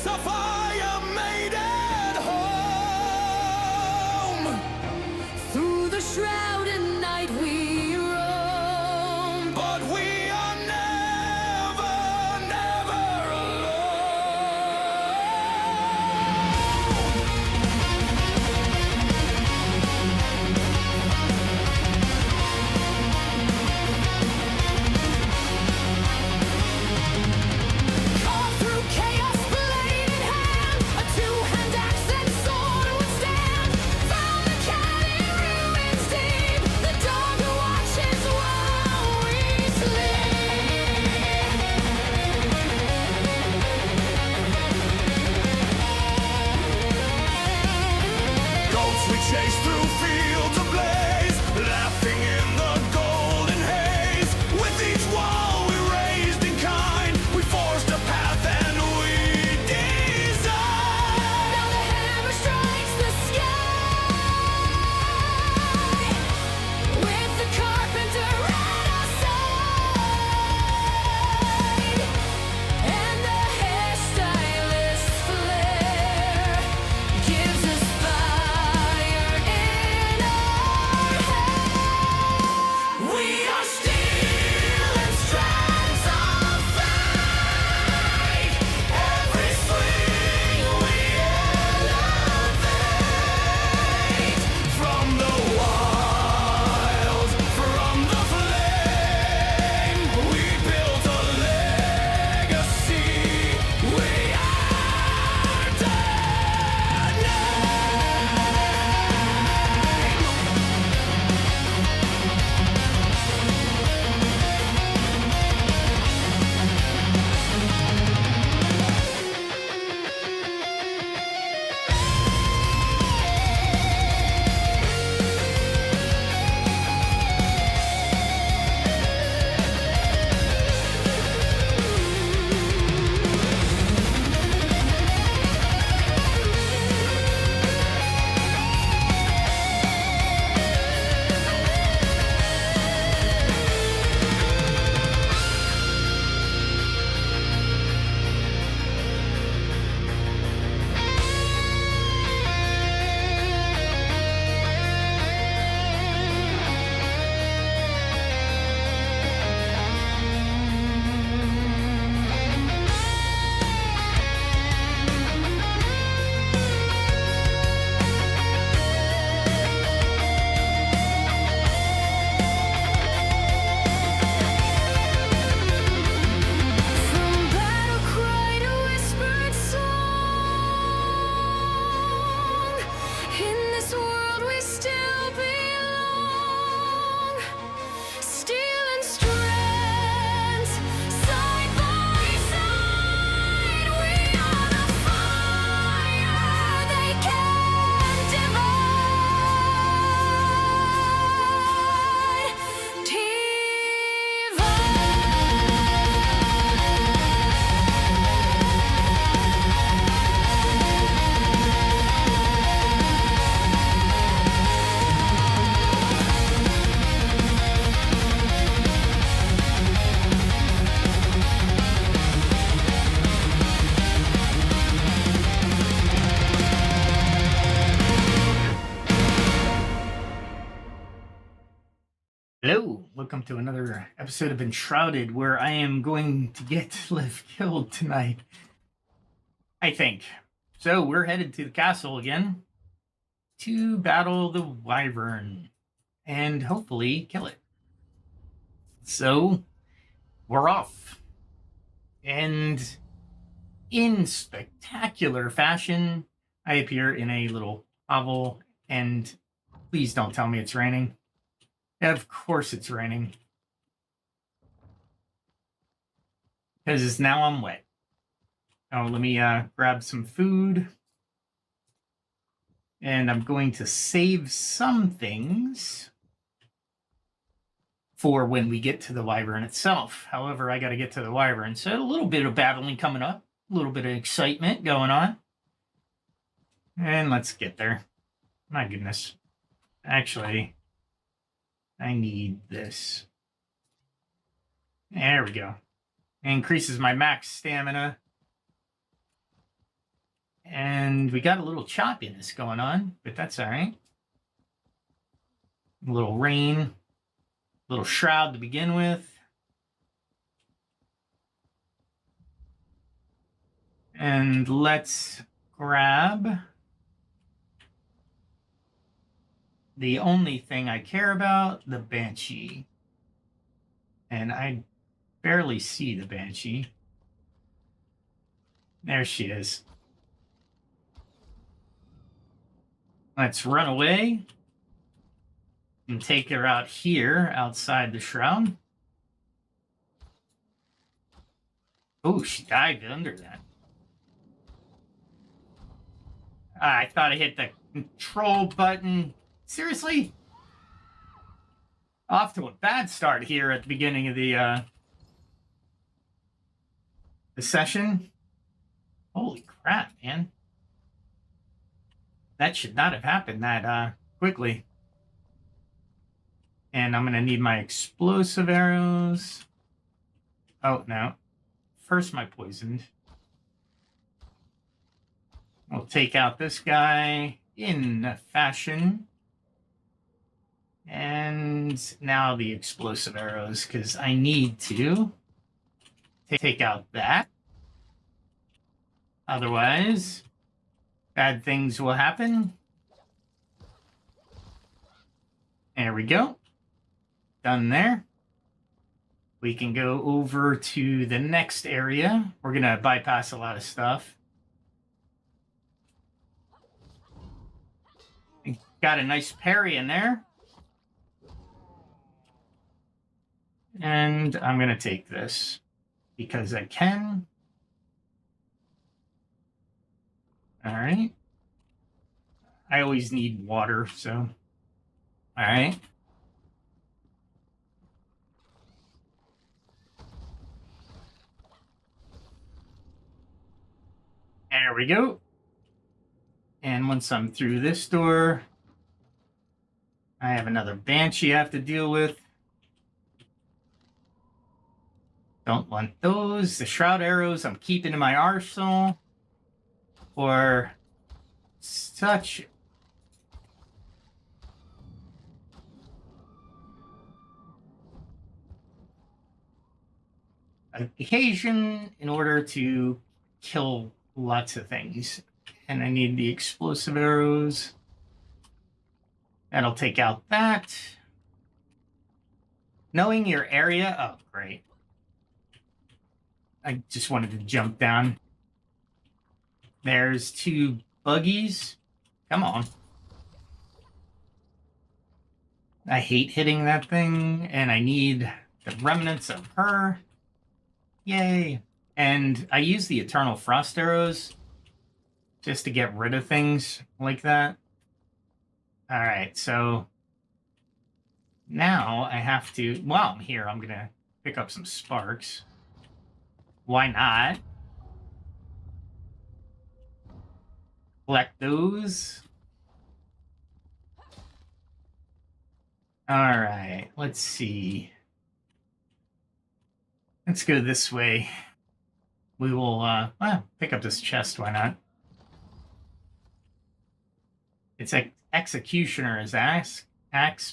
a fire made at home. Through the shrouded night we roam, But we are never, never alone. caught through chaos, blade in hand, a two-hand axe and sword would stand. Found the cat in ruins deep, the dog who watches while we sleep. Goats we chase through fields ablaze, laughing in the golden haze. With each wall we raised in kind, we forged a path and we designed. Now the hammer strikes the sky, with the carpenter at our side, and the hairstylist's flair gives us fire in our hair. We are steel and strands of fate. Every swing we elevate. From the wild, from the flame, we built a legacy. We are dead From battle cry to whispered song, in this world we still belong. Steel and strands, side by side, we are the fire they can't divide. Hello, welcome to another episode of Enshrouded, where I am going to get Liv killed tonight. I think. So we're headed to the castle again to battle the wyvern and hopefully kill it. So we're off. And in spectacular fashion, I appear in a little hovel, and please don't tell me it's raining. Of course it's raining. Because now I'm wet. Oh, let me grab some food. And I'm going to save some things for when we get to the wyvern itself. However, I got to get to the wyvern. So a little bit of battling coming up. A little bit of excitement going on. And let's get there. My goodness. Actually, I need this. There we go. Increases my max stamina. And we got a little choppiness going on, but that's all right. A little rain, a little shroud to begin with. And let's grab the only thing I care about, the Banshee. And I barely see the Banshee. There she is. Let's run away and take her out here outside the shroud. Oh, she dived under that. I thought I hit the control button. Seriously? Off to a bad start here at the beginning of the session. Holy crap, man. That should not have happened that quickly. And I'm going to need my explosive arrows. Oh, no. First, my poisoned. We'll take out this guy in fashion. And now the explosive arrows, because I need to take out that. Otherwise, bad things will happen. There we go. Done there. We can go over to the next area. We're going to bypass a lot of stuff. Got a nice parry in there. And I'm going to take this because I can. All right. I always need water, so. All right. There we go. And once I'm through this door, I have another Banshee I have to deal with. Don't want those. The Shroud arrows I'm keeping in my arsenal for such occasion in order to kill lots of things. And I need the explosive arrows. That'll take out that. Knowing your area. Oh, great. I just wanted to jump down. There's two buggies. Come on. I hate hitting that thing, and I need the remnants of her. Yay. And I use the Eternal Frost arrows just to get rid of things like that. All right, so now I have to, while I'm here, I'm going to pick up some sparks. Why not? Collect those. All right, let's see. Let's go this way. We will well, pick up this chest, why not? It's like Executioner's axe,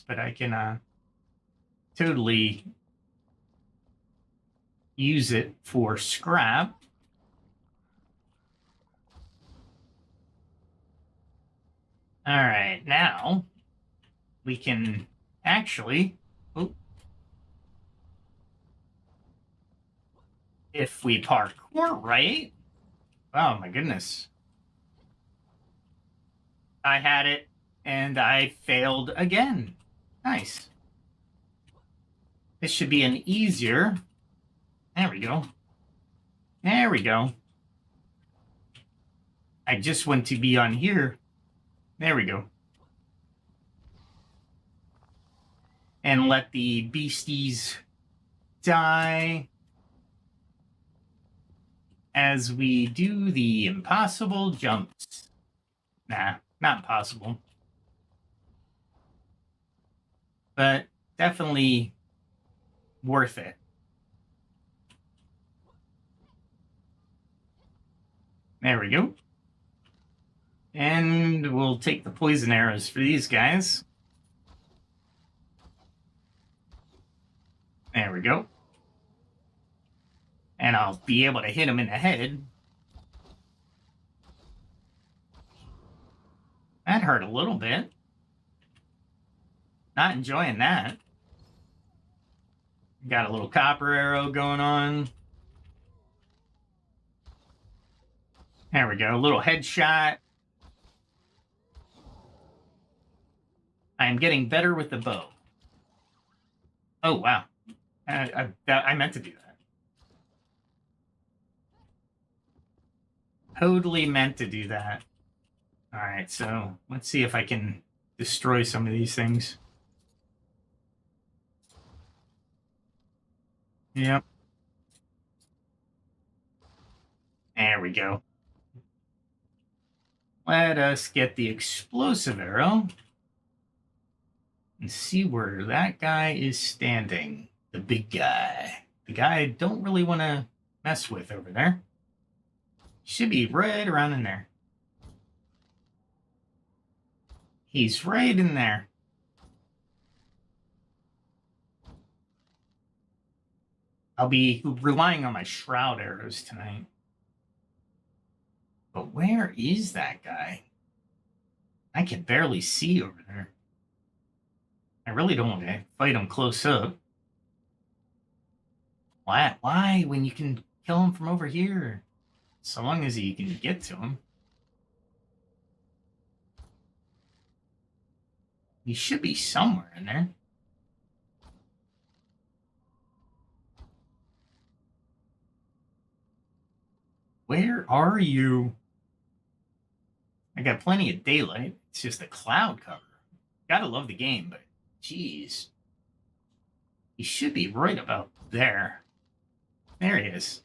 but I can totally use it for scrap. All right, now we can actually, if we parkour right, oh my goodness. I had it and I failed again. Nice. This should be an easier. There we go. There we go. I just want to be on here. There we go. And let the beasties die as we do the impossible jumps. Nah, not possible. But definitely worth it. There we go. And we'll take the poison arrows for these guys. There we go. And I'll be able to hit him in the head. That hurt a little bit. Not enjoying that. Got a little copper arrow going on. There we go. A little headshot. I am getting better with the bow. Oh, wow. I meant to do that. Totally meant to do that. All right, so let's see if I can destroy some of these things. Yep. There we go. Let us get the explosive arrow and see where that guy is standing. The big guy. The guy I don't really want to mess with over there. Should be right around in there. He's right in there. I'll be relying on my shroud arrows tonight. But where is that guy? I can barely see over there. I really don't want to fight him close up. Why? When you can kill him from over here? So long as you can get to him. He should be somewhere in there. Where are you? I got plenty of daylight. It's just a cloud cover. Gotta love the game, but geez. He should be right about there. There he is.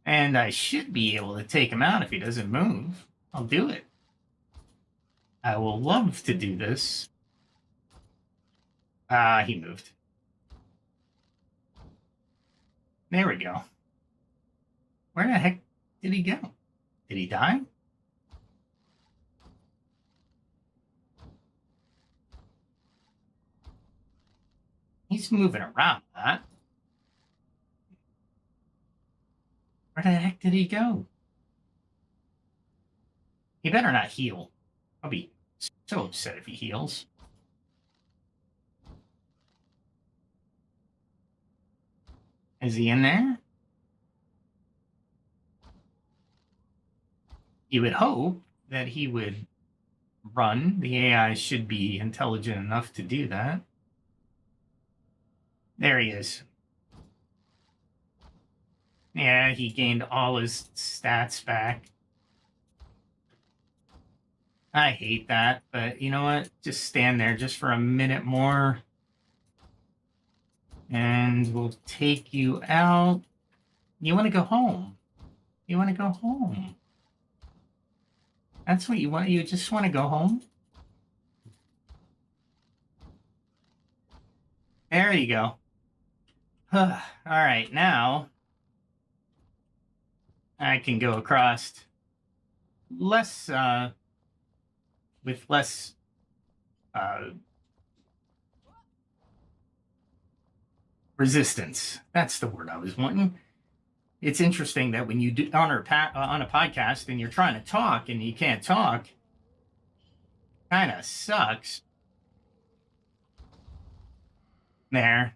And I should be able to take him out if he doesn't move. I'll do it. I will love to do this. He moved. There we go. Where the heck did he go? Did he die? He's moving around, huh? Where the heck did he go? He better not heal. I'll be so upset if he heals. Is he in there? You would hope that he would run. The AI should be intelligent enough to do that. There he is. Yeah, he gained all his stats back. I hate that, but you know what? Just stand there just for a minute more. And we'll take you out. You want to go home. You want to go home. That's what you want. You just want to go home. There you go. All right, now I can go across less, with less, resistance. That's the word I was wanting. It's interesting that when you do on a podcast and you're trying to talk and you can't talk, kind of sucks. There.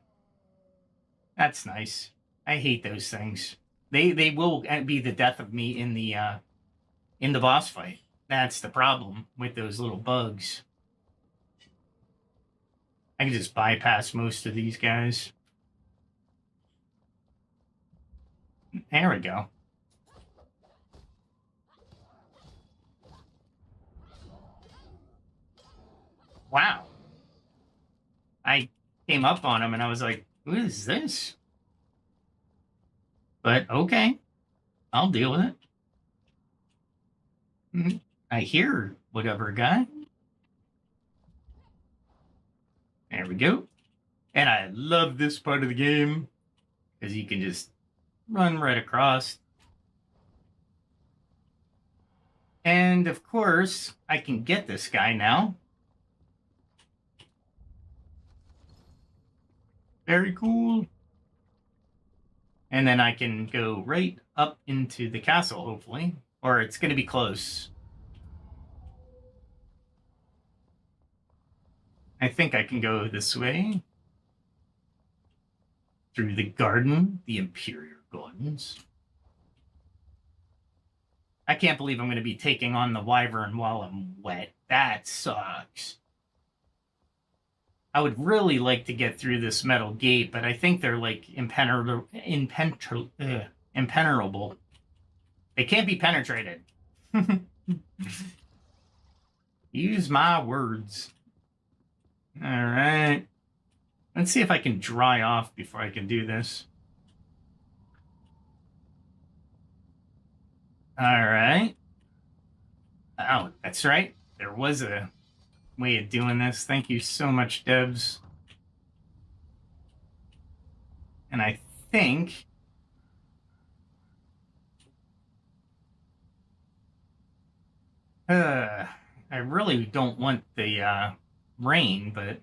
That's nice. I hate those things. They will be the death of me in the boss fight. That's the problem with those little bugs. I can just bypass most of these guys. There we go. Wow. I came up on him and I was like, who is this? But okay, I'll deal with it. I hear whatever guy. There we go. And I love this part of the game because you can just run right across. And of course, I can get this guy now. Very cool. And then I can go right up into the castle, hopefully. Or it's going to be close. I think I can go this way. Through the garden, the Imperial Gardens. I can't believe I'm going to be taking on the Wyvern while I'm wet. That sucks. I would really like to get through this metal gate, but I think they're like impenetrable. They can't be penetrated. Use my words. All right. Let's see if I can dry off before I can do this. All right. Oh, that's right. There was a way of doing this. Thank you so much, Debs. And I think I really don't want the rain, but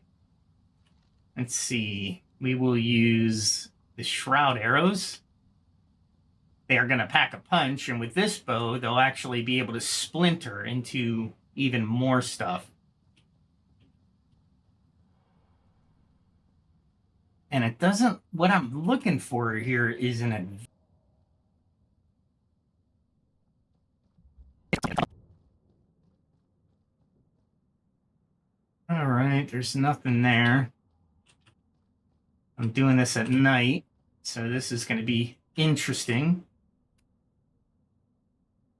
let's see. We will use the shroud arrows. They are going to pack a punch, and with this bow, they'll actually be able to splinter into even more stuff. And it doesn't, what I'm looking for here is an all right, there's nothing there. I'm doing this at night, so this is going to be interesting.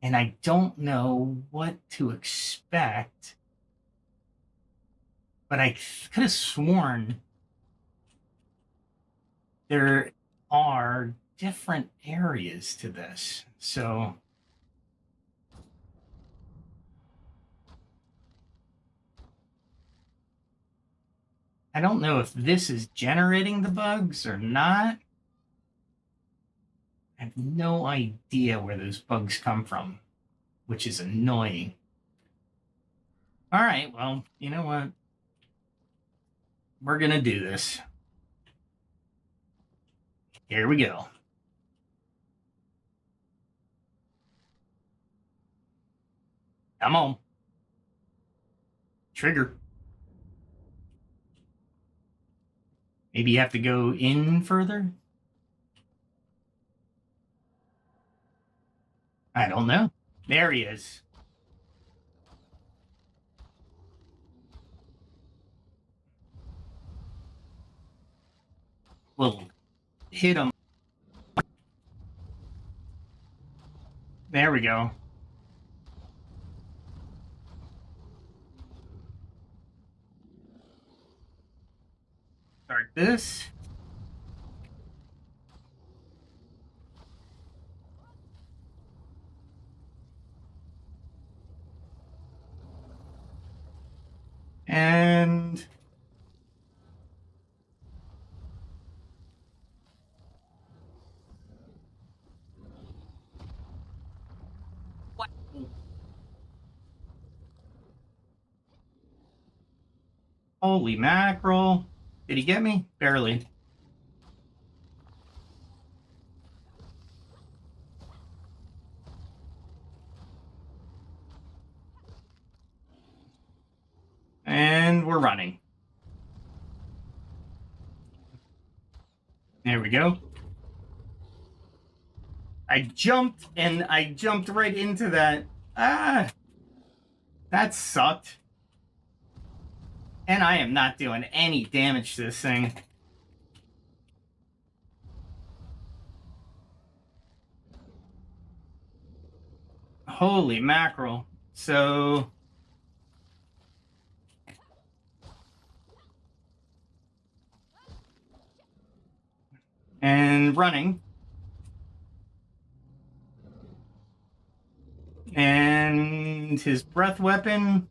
And I don't know what to expect, but I could have sworn there are different areas to this. So I don't know if this is generating the bugs or not. I have no idea where those bugs come from, which is annoying. All right, well, you know what? We're going to do this. Here we go. Come on. Trigger. Maybe you have to go in further? I don't know. There he is. We'll hit him. There we go. Start this. And what? Holy mackerel. Did he get me? Barely. And we're running. There we go. I jumped right into that. Ah, that sucked. And I am not doing any damage to this thing. Holy mackerel. So and running. And his breath weapon.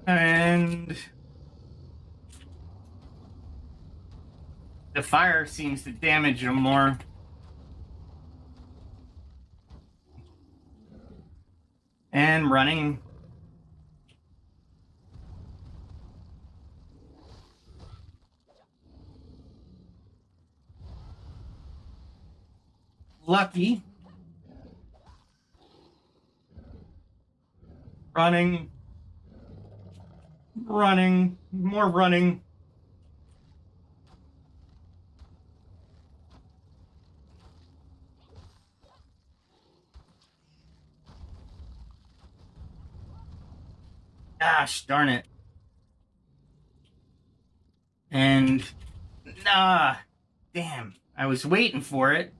And the fire seems to damage him more. And running. Lucky. Running. Running. More running. Gosh darn it. And damn, I was waiting for it.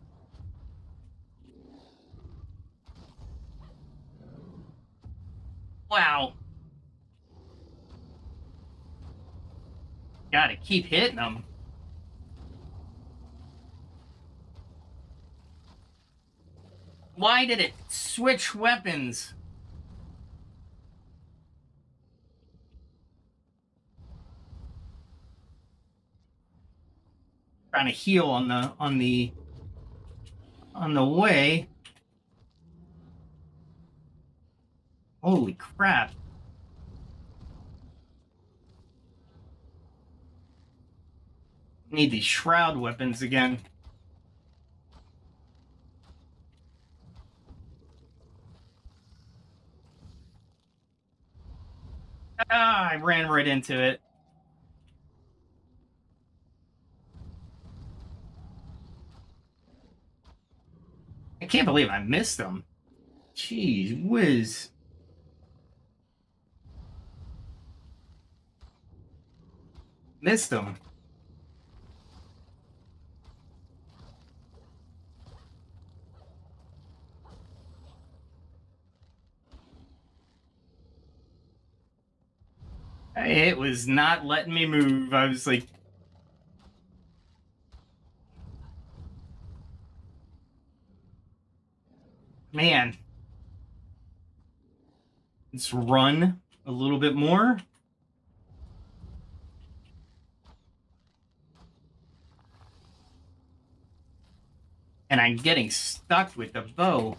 Wow. Gotta keep hitting them. Why did it switch weapons? Trying to heal on the way. Holy crap. Need these shroud weapons again. I ran right into it. I can't believe I missed them. Jeez whiz. Missed them. It was not letting me move. I was like, man, let's run a little bit more. And I'm getting stuck with the bow.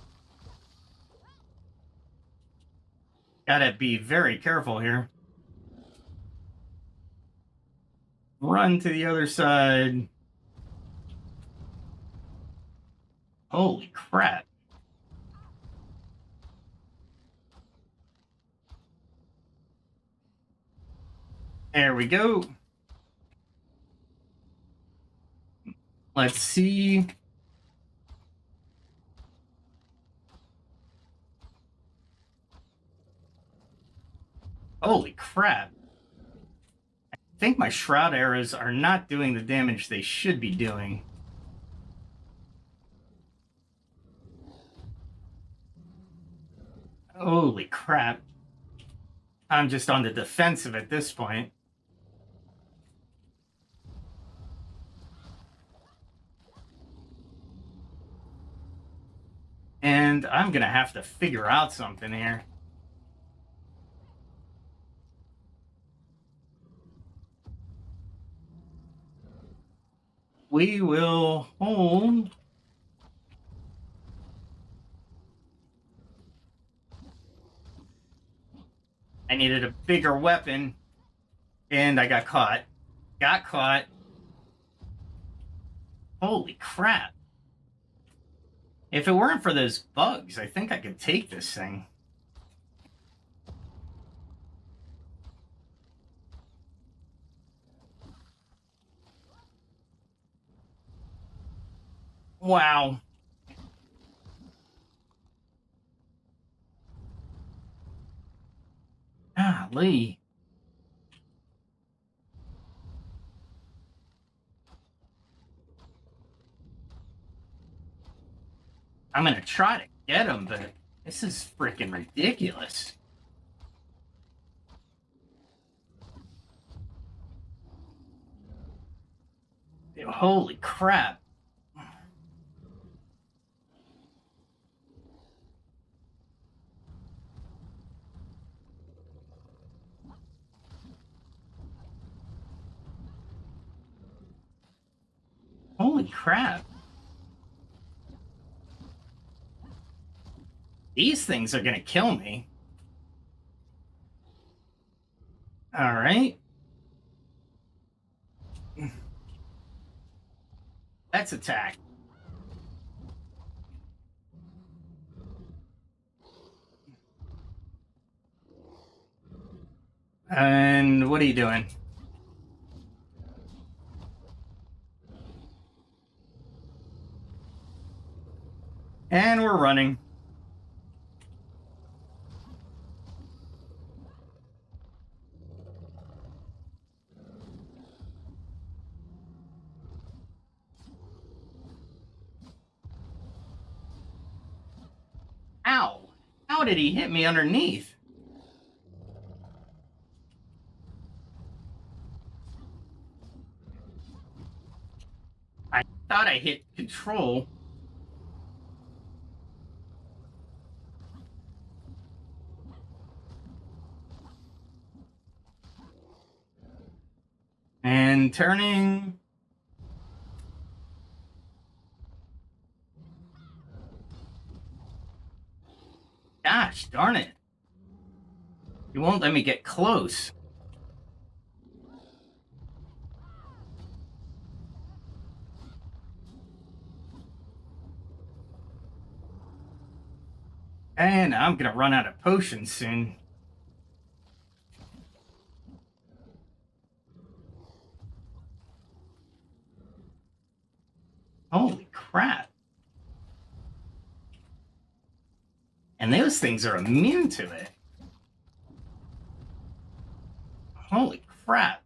Gotta be very careful here. Run to the other side. Holy crap. There we go. Let's see. Holy crap. I think my shroud arrows are not doing the damage they should be doing. Holy crap. I'm just on the defensive at this point. And I'm gonna have to figure out something here. We will hold. I needed a bigger weapon, and I got caught. Got caught. Holy crap. If it weren't for those bugs, I think I could take this thing. Wow. Golly. I'm gonna try to get him, but this is freaking ridiculous. Holy crap. crap. These things are gonna kill me. All right. Let's attack. And what are you doing? And we're running. Ow! How did he hit me underneath? I thought I hit control. And turning. Gosh darn it. You won't let me get close. And I'm gonna run out of potions soon. Holy crap. And those things are immune to it. Holy crap.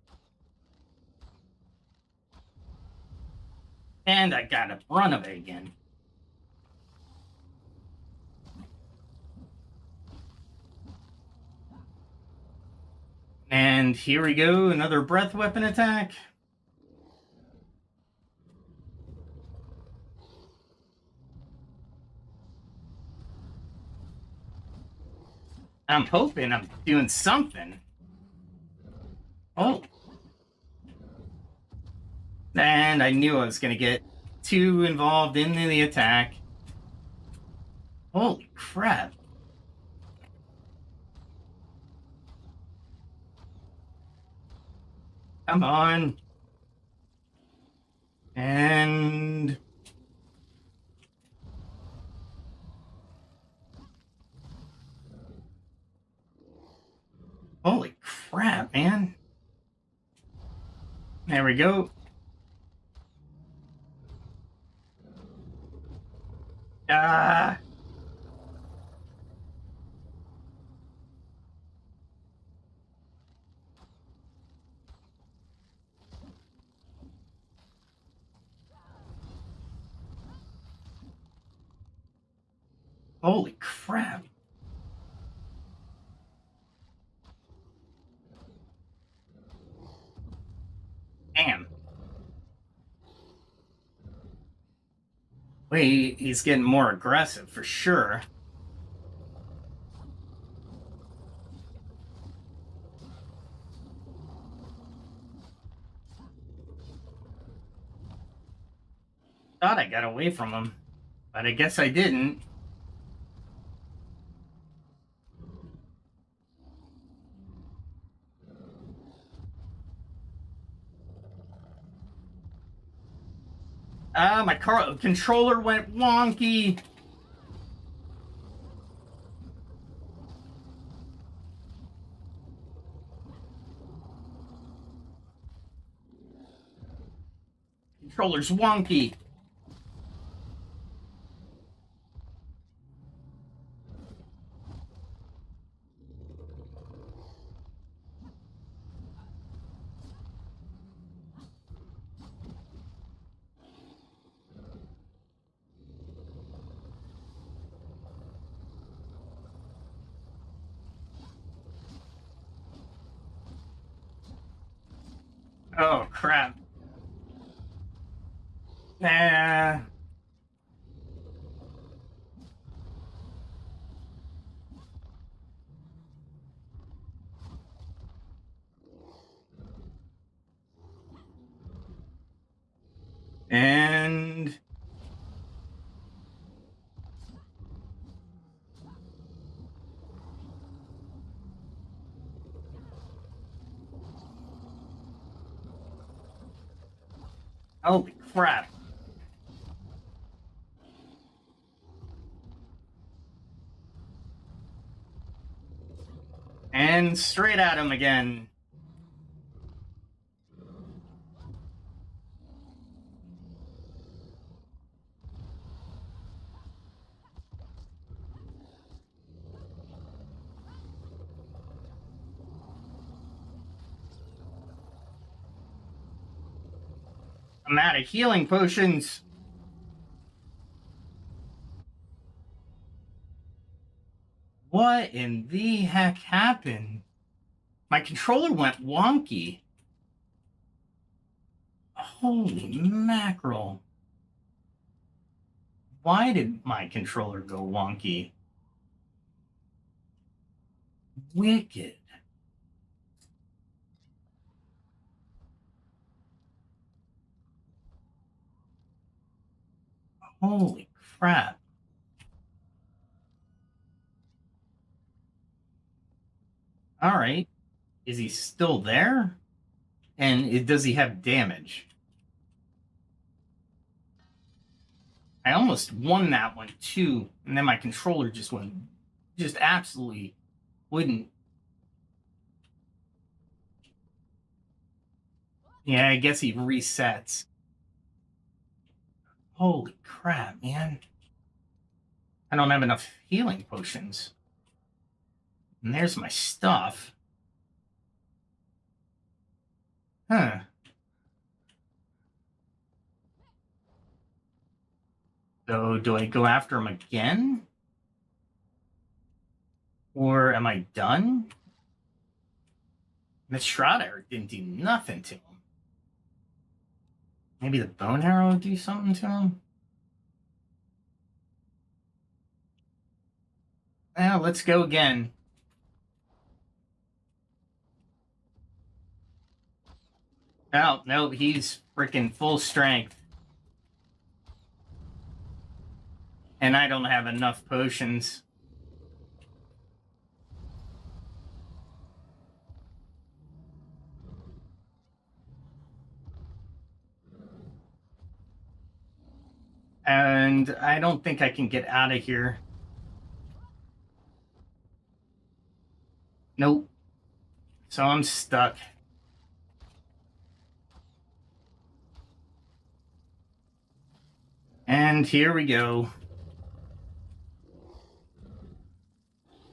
And I got a run of it again. And here we go, another breath weapon attack. I'm hoping I'm doing something. Oh. And I knew I was going to get too involved in the attack. Holy crap. Come on. And... holy crap, man. There we go. Ah. Holy crap. Damn. Wait, he's getting more aggressive for sure. Thought I got away from him, but I guess I didn't. My controller went wonky. Controller's wonky. Oh, crap. Nah. And Holy crap. And straight at him again. I'm out of healing potions. What in the heck happened? My controller went wonky. Holy mackerel. Why did my controller go wonky? Wicked. Holy crap. All right. Is he still there? And does he have damage? I almost won that one too, and then my controller just absolutely wouldn't. Yeah, I guess he resets. Holy crap, man. I don't have enough healing potions. And there's my stuff. Huh. So do I go after him again? Or am I done? The Enshrouded didn't do nothing to him. Maybe the bone arrow will do something to him? Well, let's go again. Oh, no, he's freaking full strength. And I don't have enough potions. And I don't think I can get out of here. Nope. So I'm stuck. And here we go.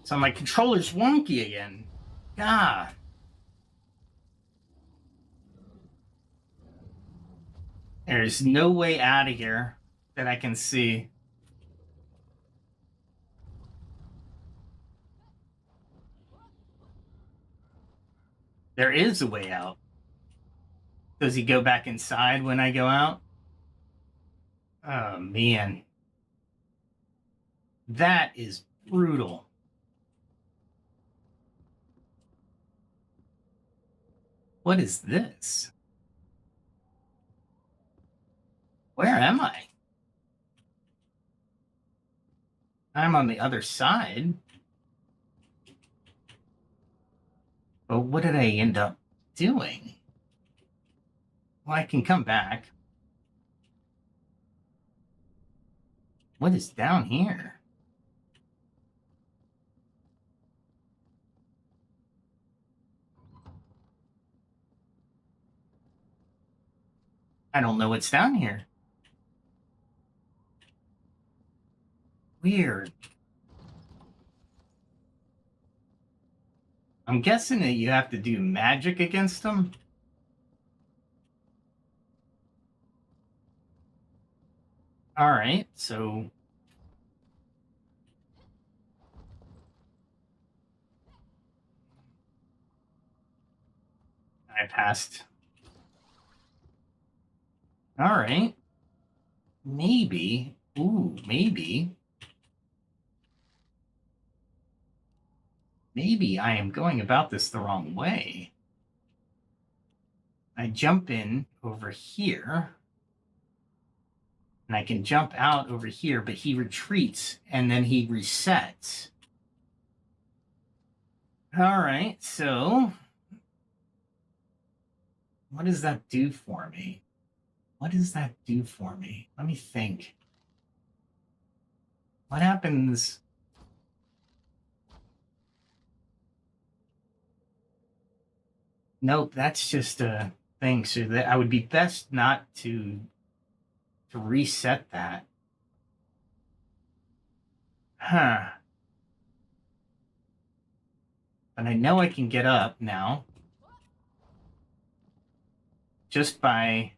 So my controller's wonky again. God. There's no way out of here that I can see. There is a way out. Does he go back inside when I go out? Oh, man. That is brutal. What is this? Where am I? I'm on the other side. But what did I end up doing? Well, I can come back. What is down here? I don't know what's down here. Weird. I'm guessing that you have to do magic against them. All right, so I passed. All right. Maybe. Ooh, maybe. Maybe I am going about this the wrong way. I jump in over here. And I can jump out over here, but he retreats and then he resets. All right, so what does that do for me? What does that do for me? Let me think. What happens? Nope, that's just a thing. So that I would be best not to reset that. Huh. But I know I can get up now. Just by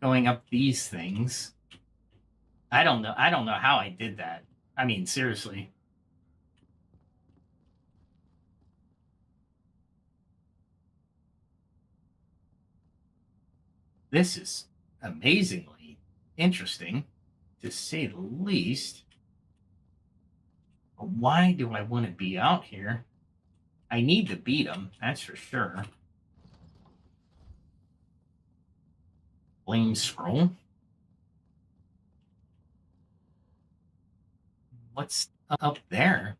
going up these things. I don't know how I did that. I mean, seriously. This is amazingly interesting, to say the least. But why do I want to be out here? I need to beat them, that's for sure. Flame scroll. What's up there?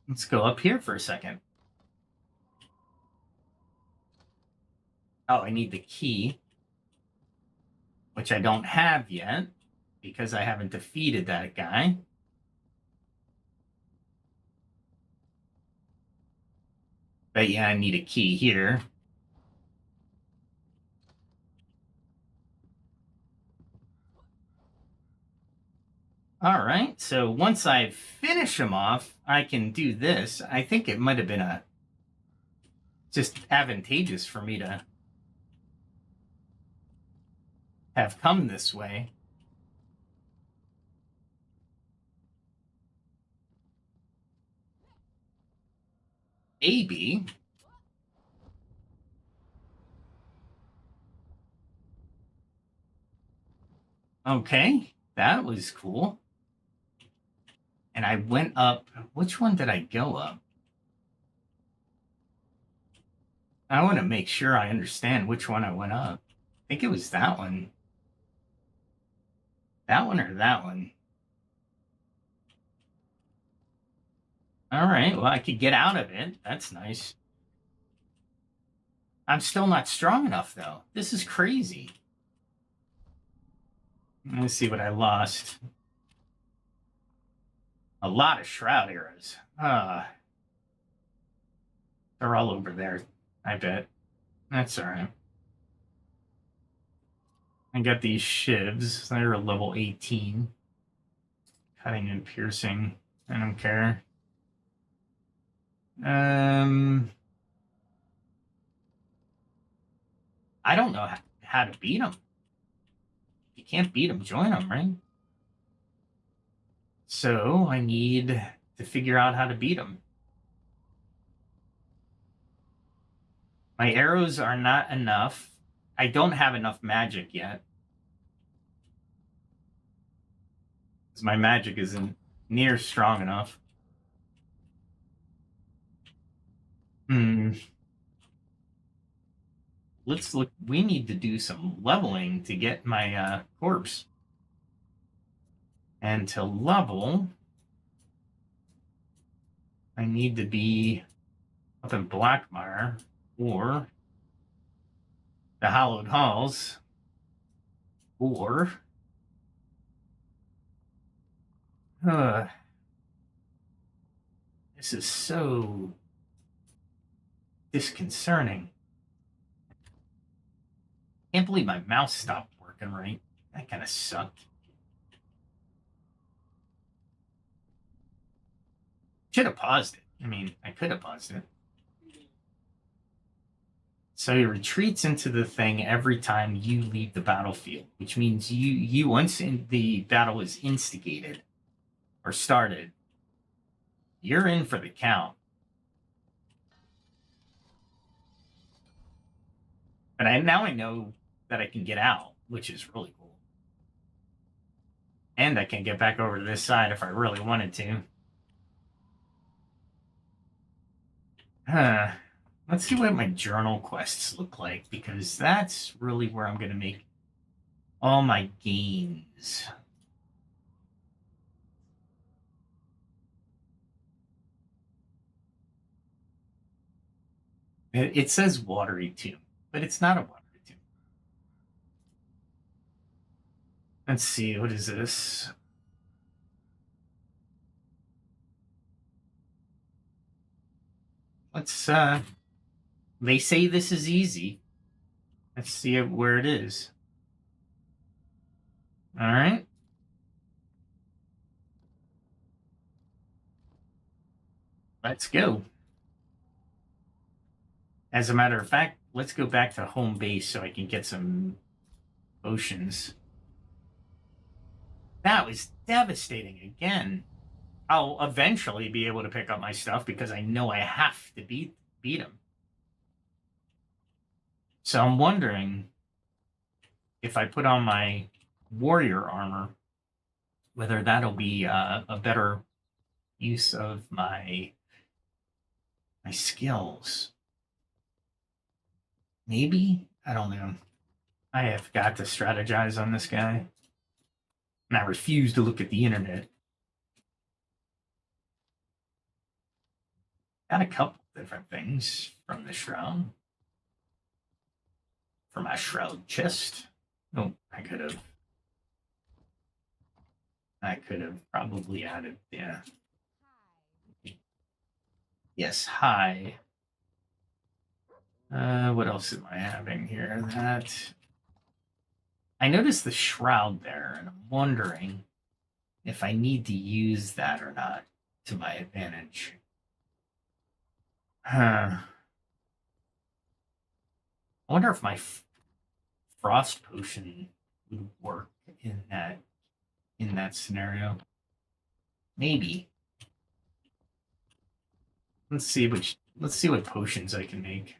Let's go up here for a second. Oh, I need the key, which I don't have yet because I haven't defeated that guy. But yeah, I need a key here. All right, so once I finish him off, I can do this. I think it might have been just advantageous for me to have come this way. Maybe. Okay, that was cool. And I went up. Which one did I go up? I want to make sure I understand which one I went up. I think it was that one. That one or that one? All right, well, I could get out of it. That's nice. I'm still not strong enough, though. This is crazy. Let's see what I lost. A lot of shroud arrows. They're all over there, I bet. That's all right. I got these shivs. They're level 18. Cutting and piercing. I don't care. I don't know how to beat them. If you can't beat them, join them, right? So I need to figure out how to beat them. My arrows are not enough. I don't have enough magic yet. Because my magic isn't near strong enough. Let's look. We need to do some leveling to get my corpse. And to level, I need to be up in Blackmire or the Hallowed Halls or this is so disconcerting. Can't believe my mouse stopped working right. That kind of sucked. Should have paused it. I mean, I could have paused it. So he retreats into the thing every time you leave the battlefield, which means you once the battle is instigated or started, you're in for the count. But now I know that I can get out, which is really cool. And I can get back over to this side if I really wanted to. Let's see what my journal quests look like, because that's really where I'm going to make all my gains. It says watery tomb, but it's not a watery tomb. Let's see, what is this? Let's they say this is easy. Let's see where it is. All right. Let's go. As a matter of fact, let's go back to home base so I can get some potions. That was devastating again. I'll eventually be able to pick up my stuff because I know I have to beat him. So I'm wondering if I put on my warrior armor, whether that'll be a better use of my skills. Maybe? I don't know. I have got to strategize on this guy. And I refuse to look at the internet. Got a couple different things from the shroud. From my shroud chest. Oh, I could have probably added, yeah. Yes, hi. What else am I having here? That I noticed the shroud there, and I'm wondering if I need to use that or not to my advantage. I wonder if my frost potion would work in that scenario. Maybe. Let's see what potions I can make.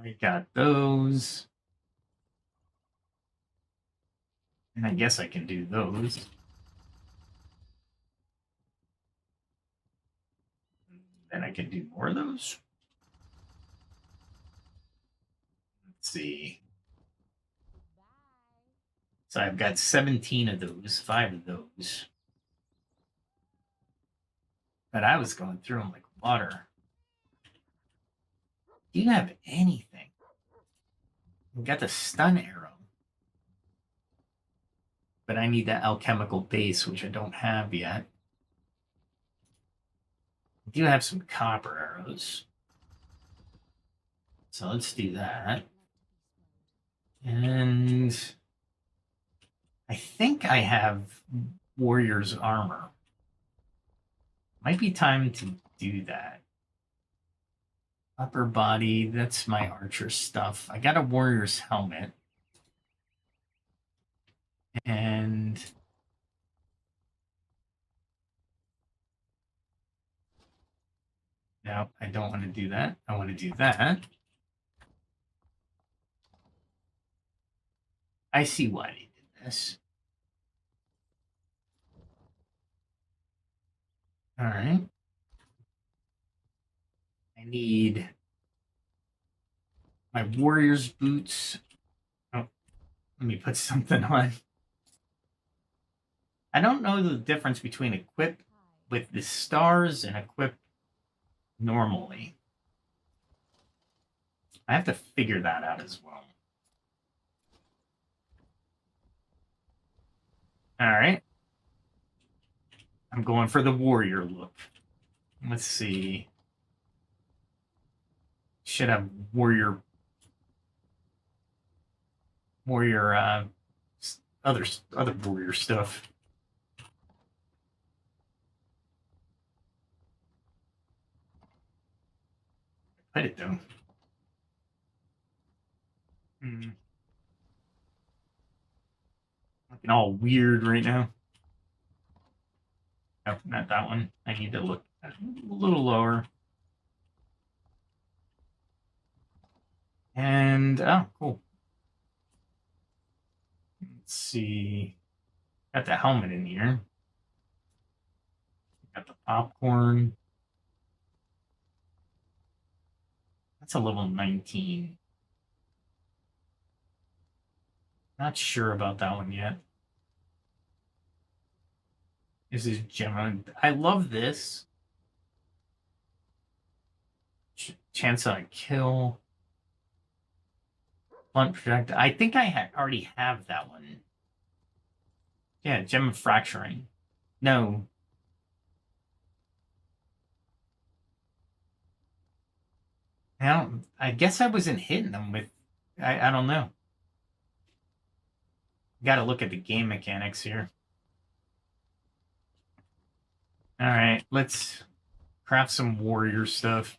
We got those. And I guess I can do those. Then I can do more of those. Let's see. So I've got 17 of those, 5 of those. But I was going through them like water. Do you have anything? We got the stun arrow. But I need that alchemical base, which I don't have yet. I do have some copper arrows. So let's do that. And I think I have warrior's armor. Might be time to do that. Upper body, that's my archer stuff. I got a warrior's helmet. And no, I don't want to do that. I want to do that. I see why they did this. All right. I need my warrior's boots. Oh, let me put something on. I don't know the difference between equip with the stars and equip normally. I have to figure that out as well. All right. I'm going for the warrior look. Let's see. Should have warrior other warrior stuff. Put it though. Looking all weird right now. Nope, not that one. I need to look a little lower. And oh, cool. Let's see. Got the helmet in here. Got the popcorn. That's a level 19. Not sure about that one yet. This is gem. I love this. chance on a kill. Blunt projectile. I think I already have that one. Yeah, gem of fracturing. No. I guess I wasn't hitting them with. I don't know. Got to look at the game mechanics here. All right, let's craft some warrior stuff.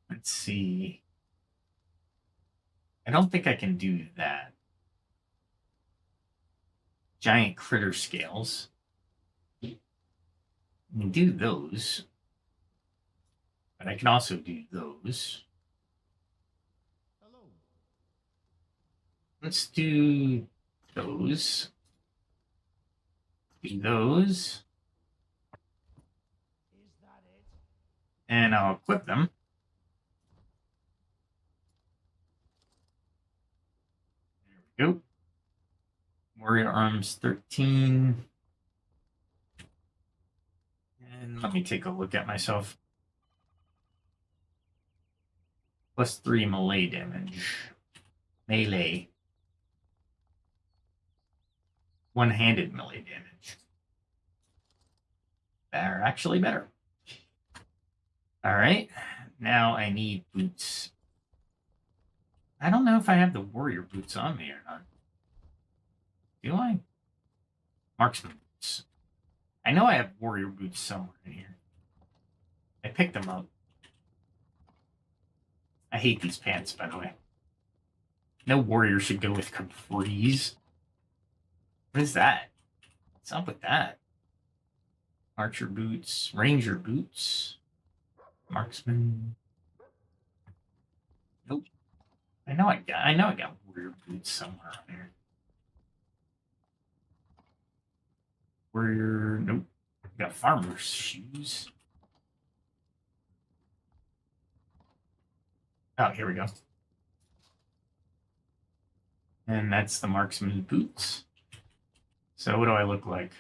Let's see. I don't think I can do that. Giant critter scales. I can do those. But I can also do those. Let's do those. Do those. And I'll equip them. There we go. Warrior arms 13. And let me take a look at myself. +3 melee damage. Melee. One-handed melee damage. They're actually better. All right. Now I need boots. I don't know if I have the warrior boots on me or not. Do I? Marksman boots. I know I have warrior boots somewhere in here. I picked them up. I hate these pants, by the way. No warrior should go with capris. What is that? What's up with that? Archer boots, ranger boots, marksman. Nope. I know I got warrior boots somewhere on here. Warrior, nope. Got farmer's shoes. Oh, here we go. And that's the marksman boots. So what do I look like?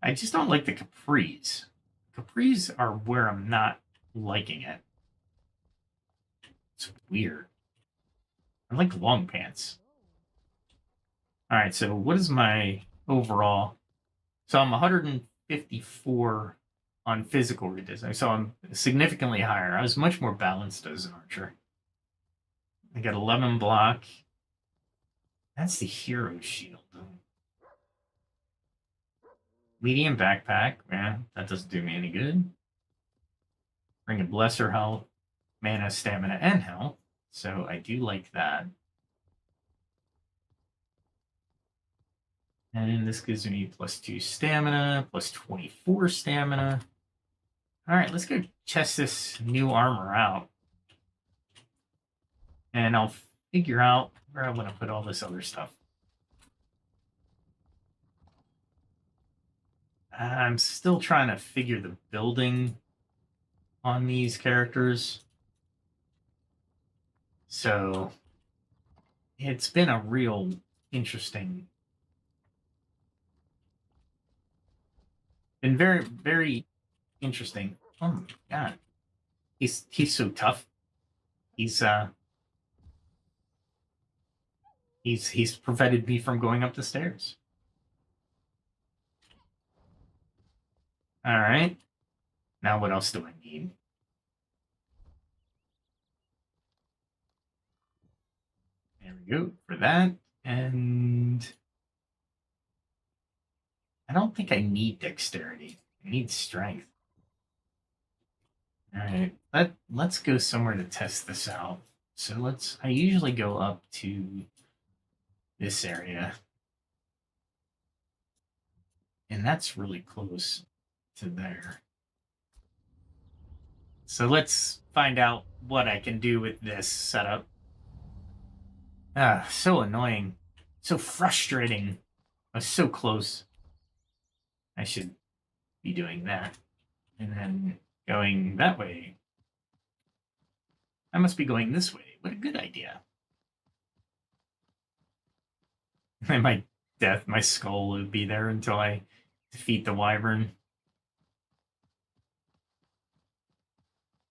I just don't like the capris. Capris are where I'm not liking it. It's weird. I like long pants. All right, so what is my overall? So I'm 154 on physical redesign. So I'm significantly higher. I was much more balanced as an archer. I got 11 block. That's the hero shield. Medium backpack. Man, that doesn't do me any good. Bring a blesser health, mana, stamina, and health. So I do like that. And this gives me +2 stamina, +24 stamina. All right, let's go test this new armor out. And I'll figure out where I want to put all this other stuff. I'm still trying to figure the building on these characters. So it's been a real interesting, been very, very interesting. Oh my god. He's so tough. He's prevented me from going up the stairs. All right. Now what else do I need? There we go for that. And I don't think I need dexterity. I need strength. All right. Let's go somewhere to test this out. So I usually go up to this area. And that's really close to there. So let's find out what I can do with this setup. So annoying. So frustrating. I was so close. I should be doing that. And then going that way. I must be going this way. What a good idea. And my skull would be there until I defeat the wyvern.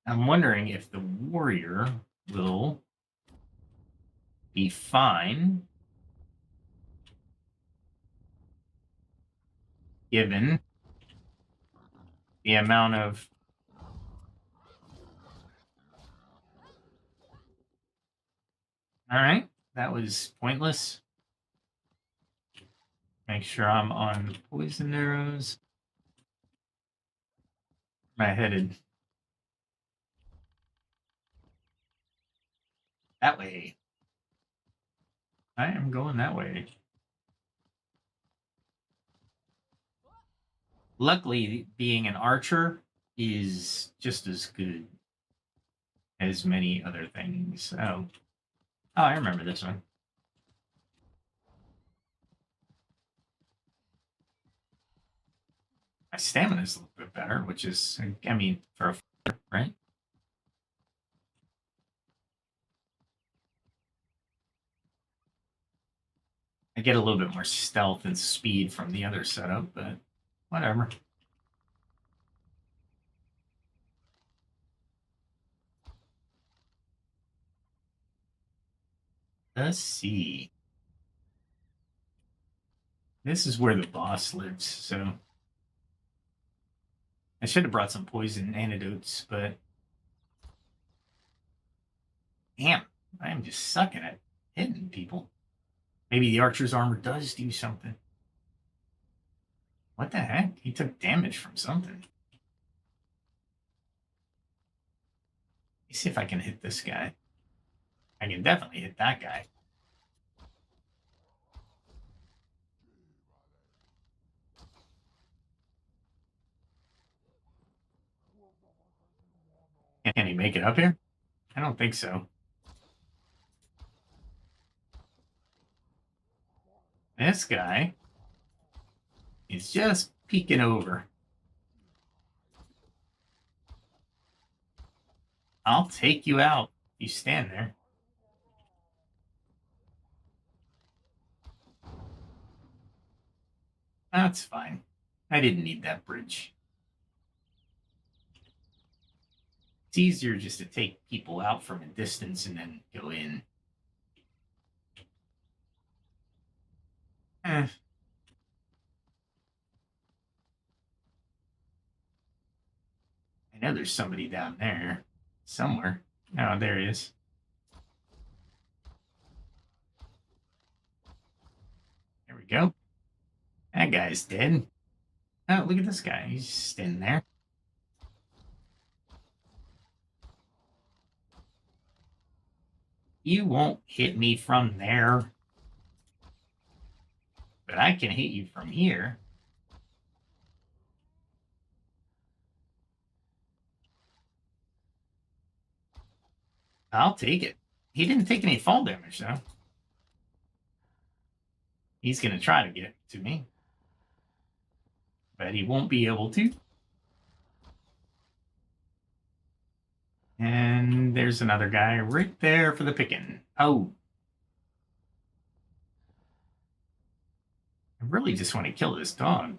I'm wondering if the warrior will be fine given the amount of all right, that was pointless. Make sure I'm on poison arrows. Where am I headed? That way. I am going that way. Luckily, being an archer is just as good as many other things. Oh, I remember this one. My stamina is a little bit better, which is, I mean, for a fighter, right? I get a little bit more stealth and speed from the other setup, but whatever. Let's see. This is where the boss lives, so I should have brought some poison antidotes, but damn, I am just sucking at hitting people. Maybe the archer's armor does do something. What the heck? He took damage from something. Let me see if I can hit this guy. I can definitely hit that guy. Can he make it up here? I don't think so. This guy is just peeking over. I'll take you out. You stand there. That's fine. I didn't need that bridge. It's easier just to take people out from a distance and then go in. I know there's somebody down there somewhere. Oh, there he is. There we go. That guy's dead. Oh, look at this guy. He's just in there. You won't hit me from there. But I can hit you from here. I'll take it. He didn't take any fall damage, though. He's going to try to get to me. But he won't be able to. And there's another guy right there for the picking. Oh. I really just want to kill this dog.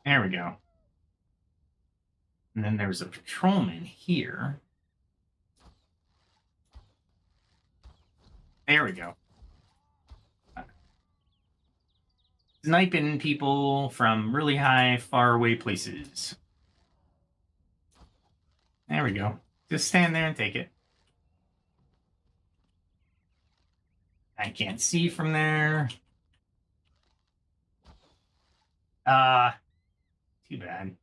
There we go. And then there's a patrolman here. There we go. Sniping people from really high, far away places. There we go. Just stand there and take it. I can't see from there. Too bad.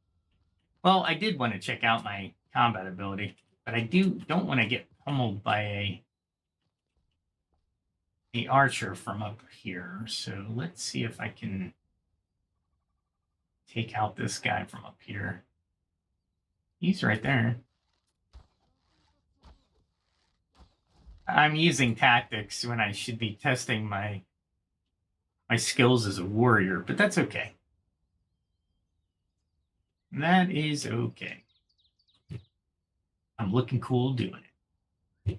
Well, I did want to check out my combat ability, but I don't want to get pummeled by a archer from up here. So let's see if I can take out this guy from up here. He's right there. I'm using tactics when I should be testing my skills as a warrior, but that's okay. That is okay. I'm looking cool doing it.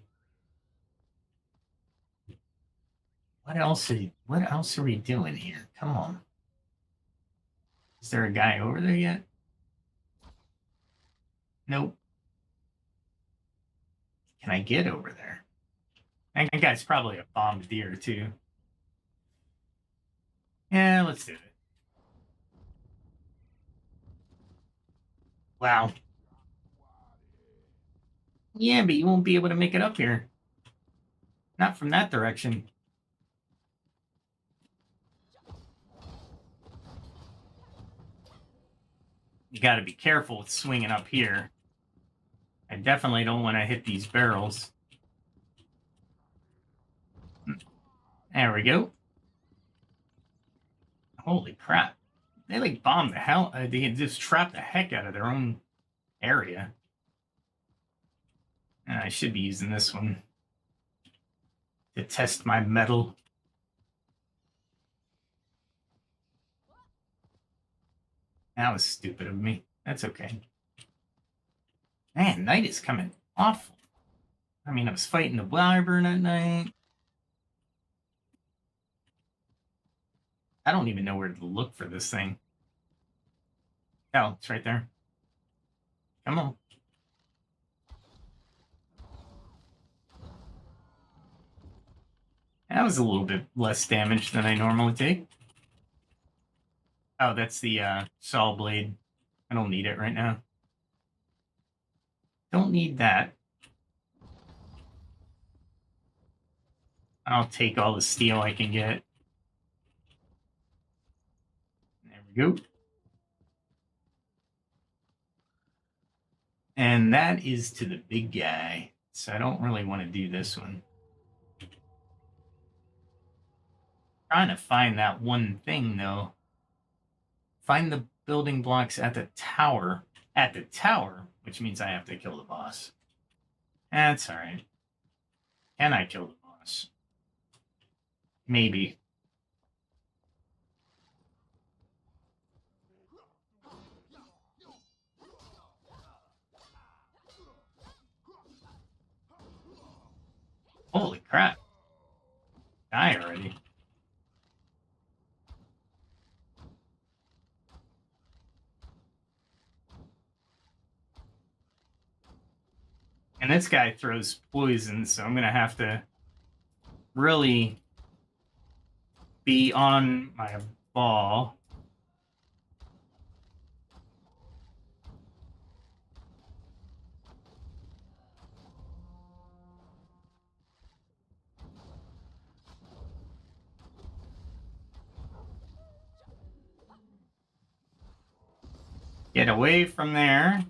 What else are we doing here? Come on. Is there a guy over there yet? Nope. Can I get over there? That guy's probably a bombed deer, too. Yeah, let's do it. Wow. Yeah, but you won't be able to make it up here. Not from that direction. You got to be careful with swinging up here. I definitely don't want to hit these barrels. There we go. Holy crap. They like bomb the hell. They can just trap the heck out of their own area. And I should be using this one to test my metal. That was stupid of me. That's okay. Man, night is coming awful. I mean, I was fighting the wyvern at night. I don't even know where to look for this thing. Oh, it's right there. Come on. That was a little bit less damage than I normally take. Oh, that's the saw blade. I don't need it right now. Don't need that. I'll take all the steel I can get. There we go. And that is to the big guy. So I don't really want to do this one. Trying to find that one thing, though. Find the building blocks at the tower. At the tower, which means I have to kill the boss. That's all right. Can I kill the boss? Maybe. Holy crap. Die already. And this guy throws poison, so I'm going to have to really be on my ball. Get away from there.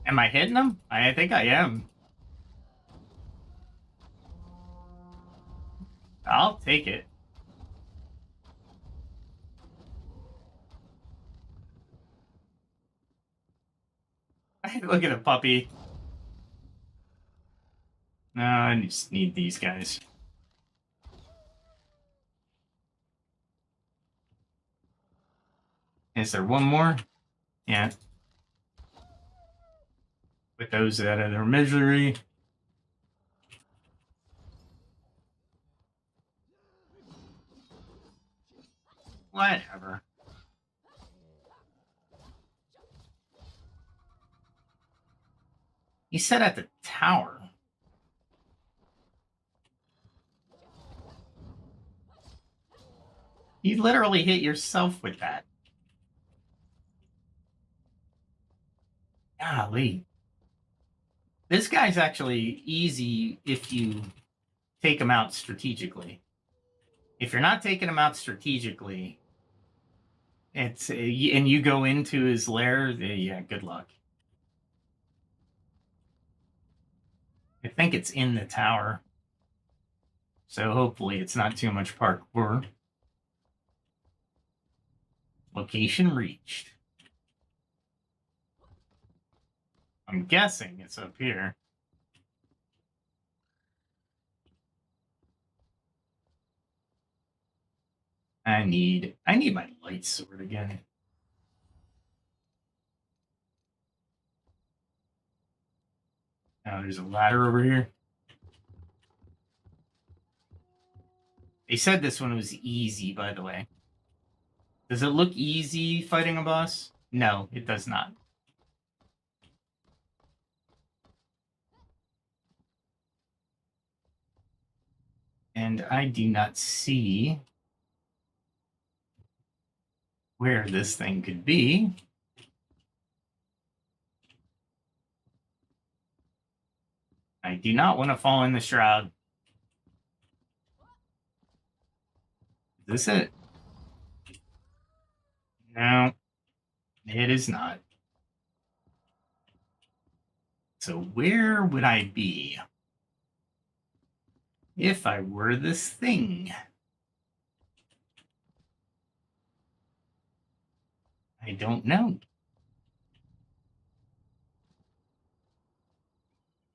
Am I hitting him? I think I am. I'll take it. Look at a puppy. No, I just need these guys. Is there one more? Yeah. Put those out of their misery. Whatever. You said at the tower. You literally hit yourself with that. Golly. This guy's actually easy if you take him out strategically. If you're not taking him out strategically, it's and you go into his lair, yeah, good luck. I think it's in the tower. So hopefully it's not too much parkour. Location reached. I'm guessing it's up here. I need my light sword again. Now there's a ladder over here. They said this one was easy, by the way. Does it look easy fighting a boss? No, it does not. And I do not see where this thing could be. I do not want to fall in the shroud. Is this it? No, it is not. So where would I be if I were this thing? I don't know.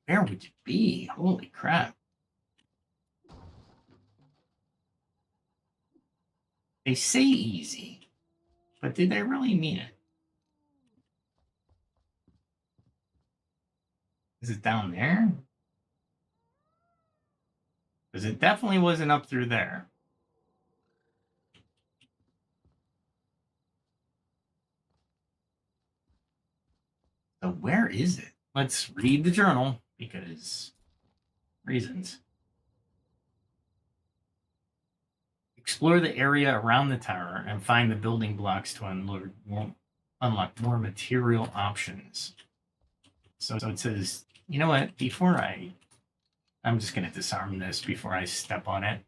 Where would you be? Holy crap. They say easy, but did they really mean it? Is it down there? Because it definitely wasn't up through there. So where is it? Let's read the journal because reasons. Explore the area around the tower and find the building blocks to unlock more material options. So it says, you know what? I'm just going to disarm this before I step on it.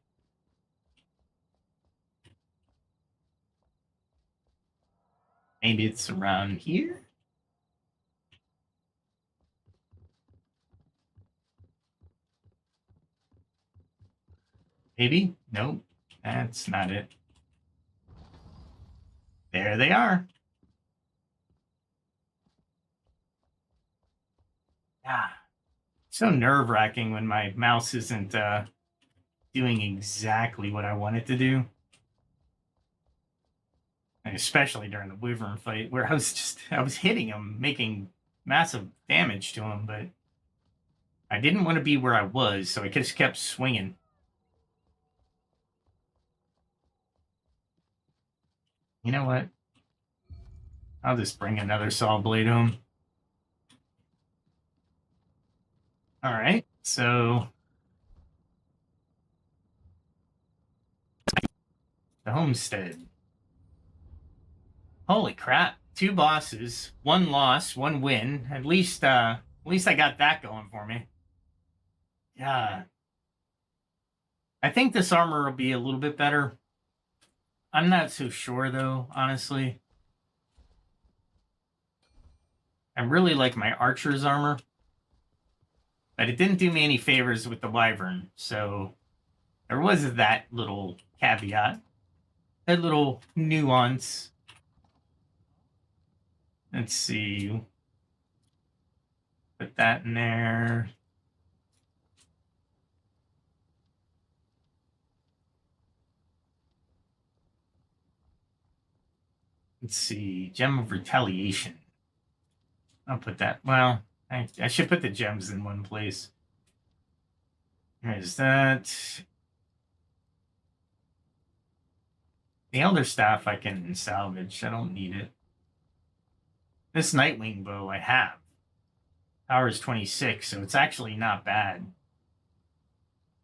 Maybe it's around here? Maybe? Nope. That's not it. There they are. Ah, so nerve-wracking when my mouse isn't doing exactly what I want it to do. And especially during the wyvern fight where I was hitting him, making massive damage to him, but I didn't want to be where I was, so I just kept swinging. You know what? I'll just bring another saw blade home. All right, so the homestead. Holy crap! 2 bosses, 1 loss, 1 win. At least I got that going for me. Yeah. I think this armor will be a little bit better. I'm not so sure though, honestly. I really like my archer's armor, but it didn't do me any favors with the wyvern, so there was that little caveat, that little nuance. Let's see. Put that in there. Let's see. Gem of Retaliation. I'll put that. Well, I should put the gems in one place. There's that. The Elder Staff I can salvage. I don't need it. This Nightwing bow I have. Power is 26, so it's actually not bad.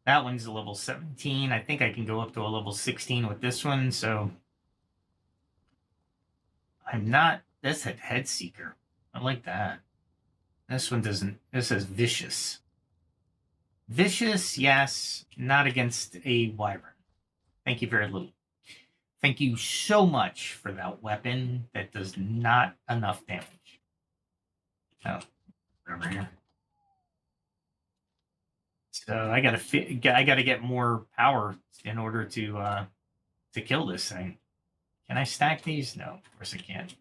That one's a level 17. I think I can go up to a level 16 with this one, so I'm not. This had Head Seeker. I like that. This one doesn't. This says Vicious. Vicious, yes, not against a wyvern. Thank you very little. Thank you so much for that weapon that does not enough damage. Oh, over here. So I gotta get more power in order to kill this thing. Can I stack these? No, of course I can't.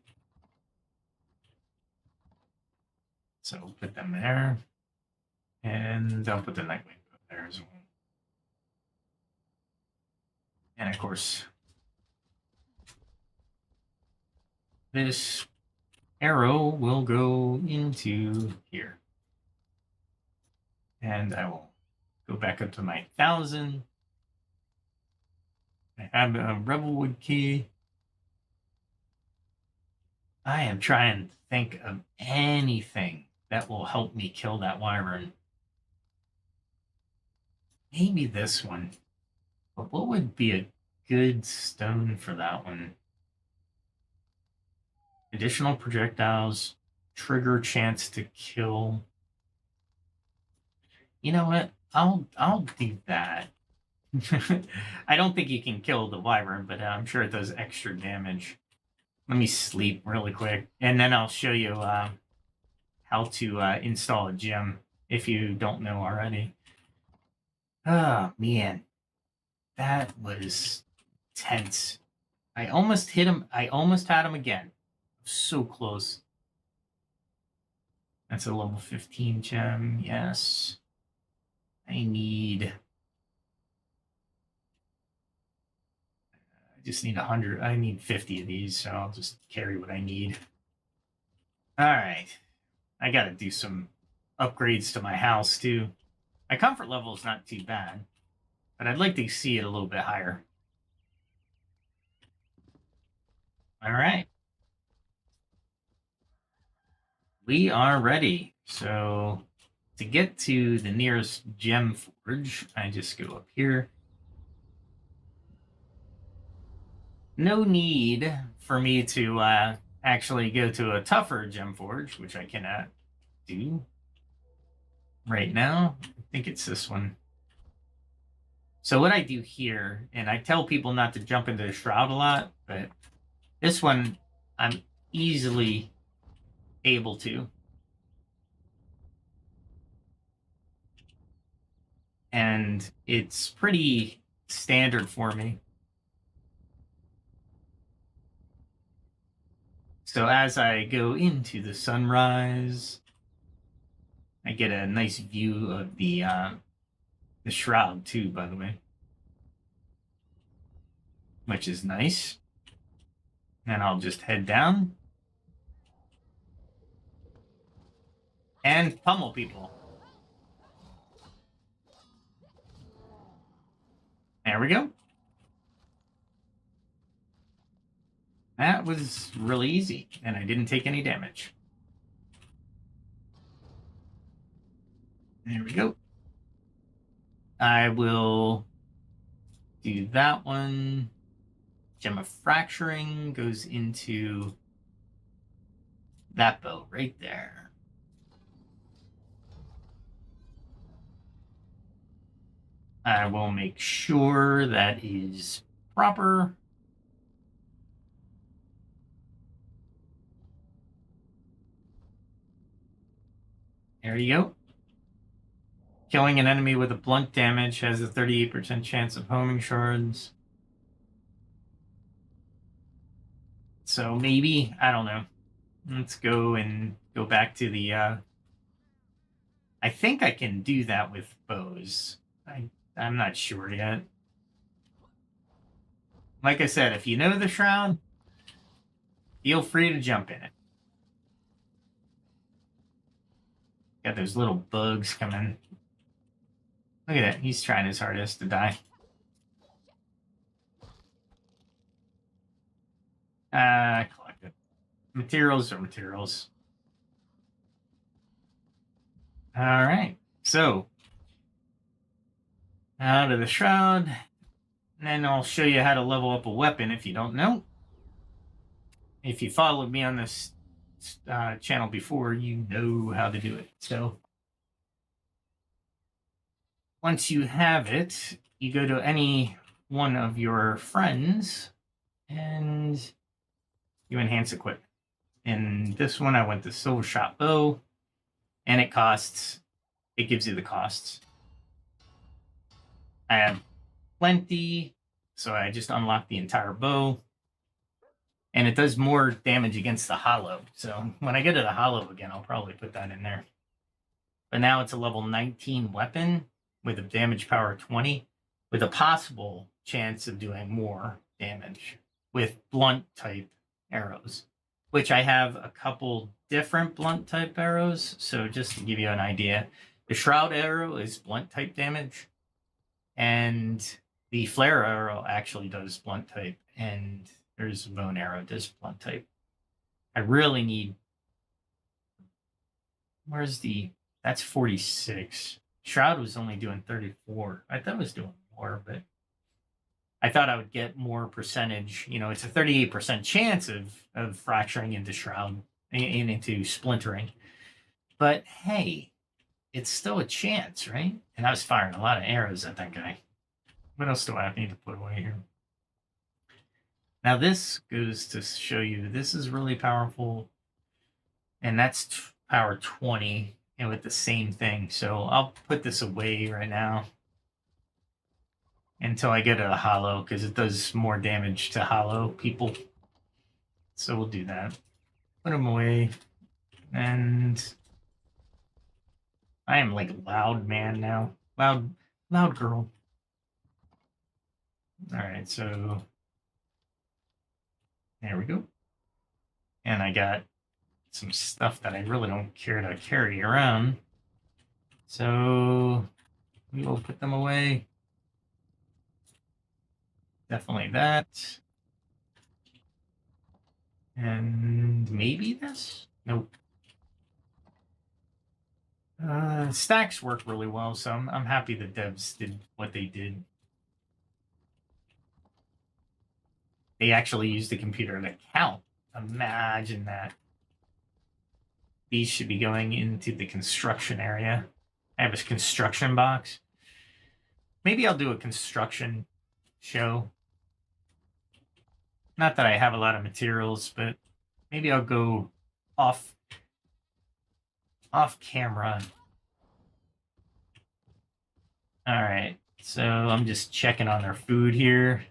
So put them there, and I'll put the Nightwing up there as well. And of course, this arrow will go into here. And I will go back up to my 1,000. I have a Revelwood key. I am trying to think of anything that will help me kill that wyvern. Maybe this one. But what would be a good stone for that one? Additional projectiles, trigger chance to kill. You know what? I'll do that. I don't think you can kill the wyvern, but I'm sure it does extra damage. Let me sleep really quick, and then I'll show you how to install a gem if you don't know already. Oh man, that was tense. I almost hit him. I almost had him again. So close. That's a level 15 gem. Yes. I just need 100. I need 50 of these, so I'll just carry what I need. All right. I got to do some upgrades to my house, too. My comfort level is not too bad, but I'd like to see it a little bit higher. All right. We are ready. So to get to the nearest gem forge, I just go up here. No need for me to actually go to a tougher gem forge, which I cannot do right now. I think it's this one. So what I do here, and I tell people not to jump into the shroud a lot, but this one I'm easily able to. And it's pretty standard for me. So as I go into the sunrise, I get a nice view of the shroud too, by the way, which is nice. And I'll just head down and pummel people. There we go. That was really easy, and I didn't take any damage. There we go. I will do that one. Gem of Fracturing goes into that bow right there. I will make sure that is proper. There you go. Killing an enemy with a blunt damage has a 38% chance of homing shards. So maybe, I don't know. Let's go back to the, I think I can do that with bows. I'm not sure yet. Like I said, if you know the shroud, feel free to jump in it. Got those little bugs coming. Look at that. He's trying his hardest to die. Collect it. Materials are materials. All right. So, out of the shroud. And then I'll show you how to level up a weapon if you don't know. If you followed me on this channel before, you know how to do it. So, once you have it, you go to any one of your friends and you enhance equipment. In this one, I went to Silver Shot Bow, and it gives you the costs. I have plenty, so I just unlocked the entire bow. And it does more damage against the hollow. So when I get to the hollow again, I'll probably put that in there. But now it's a level 19 weapon with a damage power of 20, with a possible chance of doing more damage with blunt type arrows, which I have a couple different blunt type arrows. So just to give you an idea, The shroud arrow is blunt type damage, and the flare arrow actually does blunt type, and there's a bone arrow does blunt type. I really need. Where's the? That's 46. Shroud was only doing 34. I thought it was doing more, but I thought I would get more percentage. You know, it's a 38% chance of fracturing into shroud and into splintering. But hey, it's still a chance, right? And I was firing a lot of arrows at that guy. What else do I need to put away here? Now this goes to show you this is really powerful, and that's power 20, and with the same thing. So I'll put this away right now until I get a hollow, because it does more damage to hollow people. So we'll do that. Put them away, and I am like loud man now. Loud girl. All right, so there we go. And I got some stuff that I really don't care to carry around. So we will put them away. Definitely that. And maybe this? Nope. Stacks work really well, so I'm happy the devs did what they did. They actually used the computer to count. Imagine that. These should be going into the construction area. I have a construction box. Maybe I'll do a construction show. Not that I have a lot of materials, but maybe I'll go off camera. All right, so I'm just checking on their food here,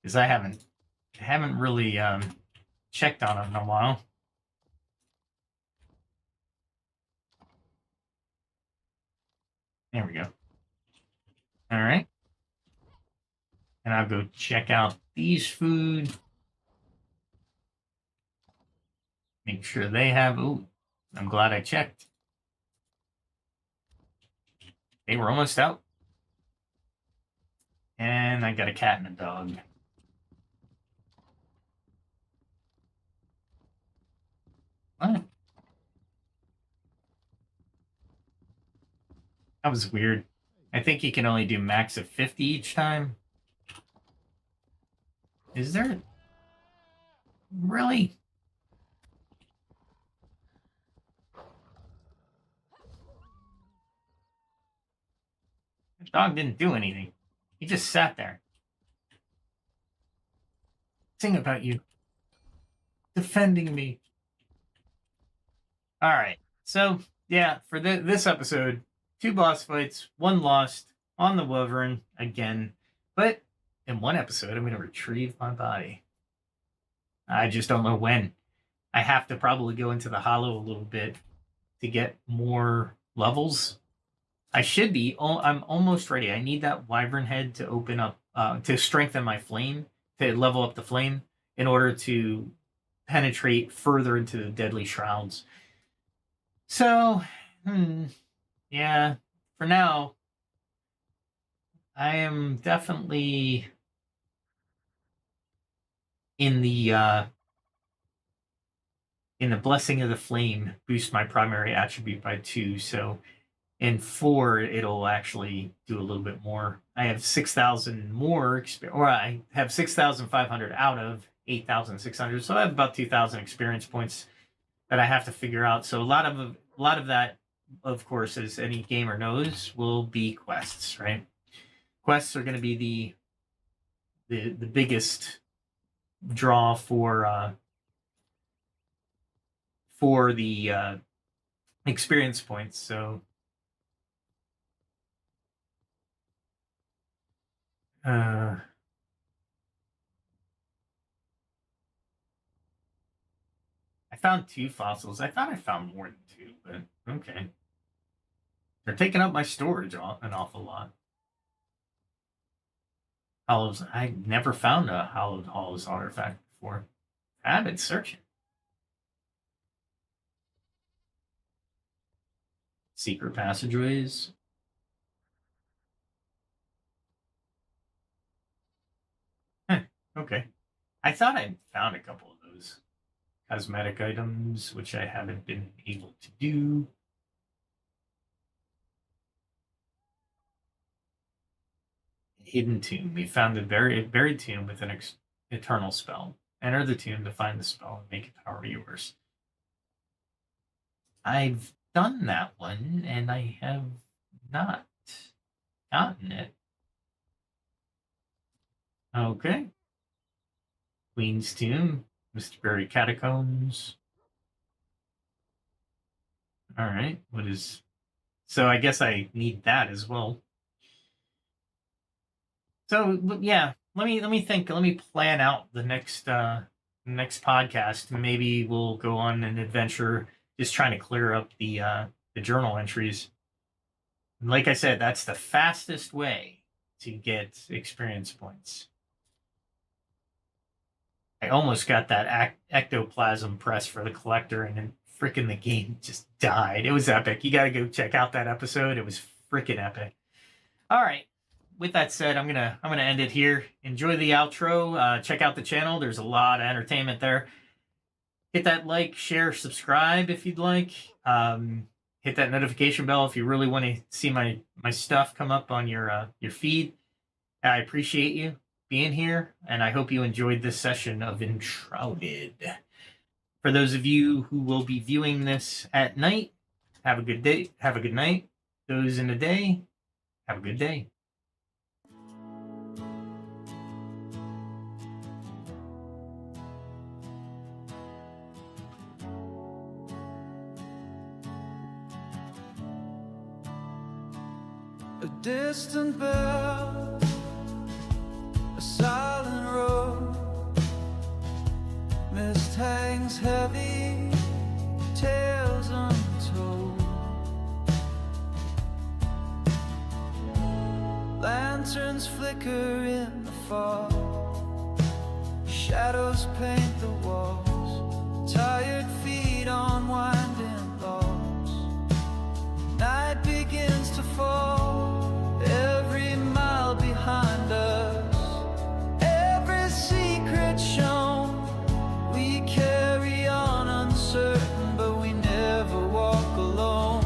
because I haven't really checked on them in a while. There we go. All right, and I'll go check out these food. Make sure they have. Ooh, I'm glad I checked. They were almost out. And I got a cat and a dog. What? That was weird. I think you can only do max of 50 each time. Is there? Really? The dog didn't do anything. He just sat there. Sing about you. Defending me. All right. So, yeah, for this episode, 2 boss fights, 1 lost on the Wyvern again. But in 1 episode, I'm going to retrieve my body. I just don't know when. I have to probably go into the hollow a little bit to get more levels. I should be. I'm almost ready. I need that wyvern head to open up, to strengthen my flame, to level up the flame in order to penetrate further into the deadly shrouds. So, yeah, for now, I am definitely in the blessing of the flame, boost my primary attribute by 2. So in 4, it'll actually do a little bit more. I have 6,000 more experience, or I have 6,500 out of 8,600. So I have about 2,000 experience points that I have to figure out. So a lot of that, of course, as any gamer knows, will be quests, right? Quests are going to be the biggest draw for the experience points. So I found 2 fossils. I thought I found more than 2, but okay. They're taking up my storage an awful lot. Hollows. I never found a hollowed halls artifact before. I've been searching. Secret passageways. Okay. I thought I found a couple of those cosmetic items, which I haven't been able to do. Hidden tomb. We found the buried tomb with an eternal spell. Enter the tomb to find the spell and make it power yours. I've done that one, and I have not gotten it. Okay. Queen's tomb, Mr. Berry catacombs. All right. What is? So I guess I need that as well. So yeah, let me think. Let me plan out the next podcast. Maybe we'll go on an adventure, just trying to clear up the journal entries. Like I said, that's the fastest way to get experience points. I almost got that ectoplasm press for the collector, and then freaking the game just died. It was epic. You got to go check out that episode. It was freaking epic. All right. With that said, I'm gonna end it here. Enjoy the outro. Check out the channel. There's a lot of entertainment there. Hit that like, share, subscribe if you'd like. Hit that notification bell if you really want to see my stuff come up on your feed. I appreciate you being here, and I hope you enjoyed this session of Enshrouded. For those of you who will be viewing this at night, have a good day. Have a good night. Those in the day, have a good day. A distant bell, a silent road, mist hangs heavy, tales untold. Lanterns flicker in the fog, shadows paint the walls, tired feet on winding logs. Night begins to fall, every mile behind us, every secret shown. We carry on uncertain, but we never walk alone.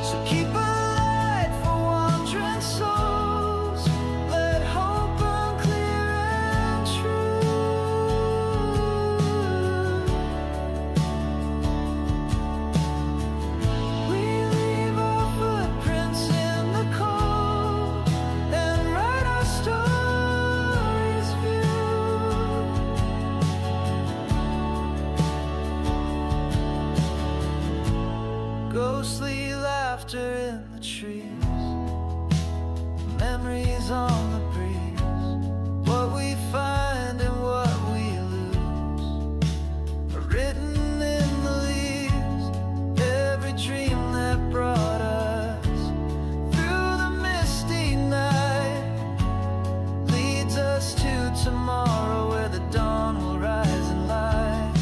So keep a light for wandering souls, let hope burn clear and true. We leave our footprints in the cold and write our stories view. Ghostly laughter in the trees, memories on the breeze. What we find and what we lose are written in the leaves. Every dream that brought us through the misty night leads us to tomorrow, where the dawn will rise in light.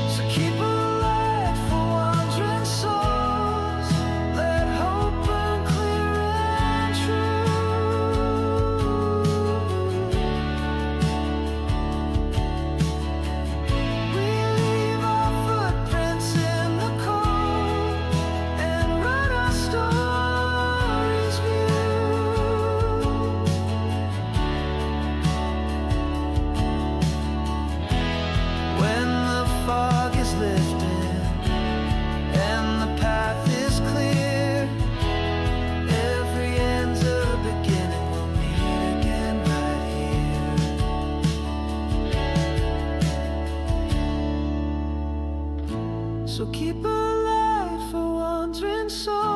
So keep a light for wandering souls, let hope burn clear and true. We leave our footprints in the cold and write our stories view. When the fog is lifted and the path is clear, every end's a beginning. We'll meet again right here. So keep a light for wandering souls.